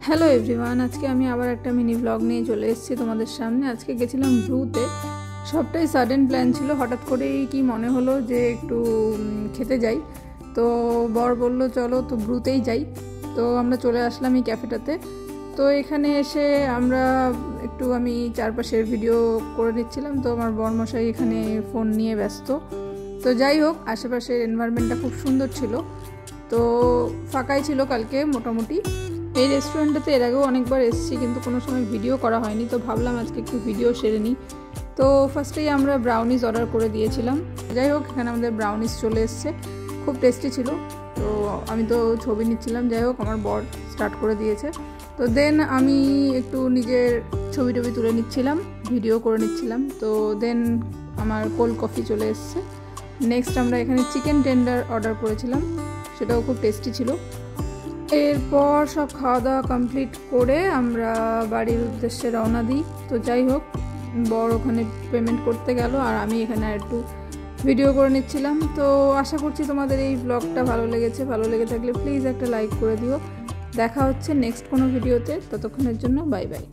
Hello everyone, আজকে আমি আবার একটা মিনি ব্লগ নিয়ে চলে এসেছি তোমাদের সামনে। আজকে গেছিলাম ব্রুতে, সবটাই সাডেন প্ল্যান ছিল। হঠাৎ করেই কি মনে হলো যে একটু খেতে যাই, তো বর বলল চলো তো ব্রুতেই যাই। তো আমরা চলে আসলাম এই ক্যাফেটাতে। তো এখানে এসে আমি চারপাশের ভিডিও করে নিচ্ছিলাম। তো আমার বরমশাই এখানে ফোন নিয়ে ব্যস্ত। তো যাই হোক, আশেপাশের এনভায়রনমেন্টটা খুব সুন্দর ছিল, তো ফাঁকাই ছিল কালকে মোটামুটি। এই রেস্টুরেন্টটাতে এর আগেও অনেকবার এসেছি, কিন্তু কোনো সময় ভিডিও করা হয়নি, তো ভাবলাম আজকে একটু ভিডিও সেরে নিই। তো ফার্স্টেই আমরা ব্রাউনিজ অর্ডার করে দিয়েছিলাম। যাই হোক, এখানে আমাদের ব্রাউনিজ চলে এসছে, খুব টেস্টি ছিল। তো আমি তো ছবি নিচ্ছিলাম, যাই হোক আমার বর স্টার্ট করে দিয়েছে। তো দেন আমি একটু নিজের ছবি তুলে নিচ্ছিলাম, ভিডিও করে নিচ্ছিলাম। তো দেন আমার কোল্ড কফি চলে এসছে। নেক্সট আমরা এখানে চিকেন টেন্ডার অর্ডার করেছিলাম, সেটাও খুব টেস্টি ছিল। এরপর সব খাওয়া দাওয়া কমপ্লিট করে আমরা বাড়ির উদ্দেশ্যে রওনা দিই। তো যাই হোক, বর ওখানে পেমেন্ট করতে গেল আর আমি এখানে একটু ভিডিও করে নিচ্ছিলাম। তো আশা করছি তোমাদের এই ব্লগটা ভালো লেগেছে। ভালো লেগে থাকলে প্লিজ একটা লাইক করে দিও। দেখা হচ্ছে নেক্সট কোনো ভিডিওতে, ততক্ষণের জন্য বাই বাই।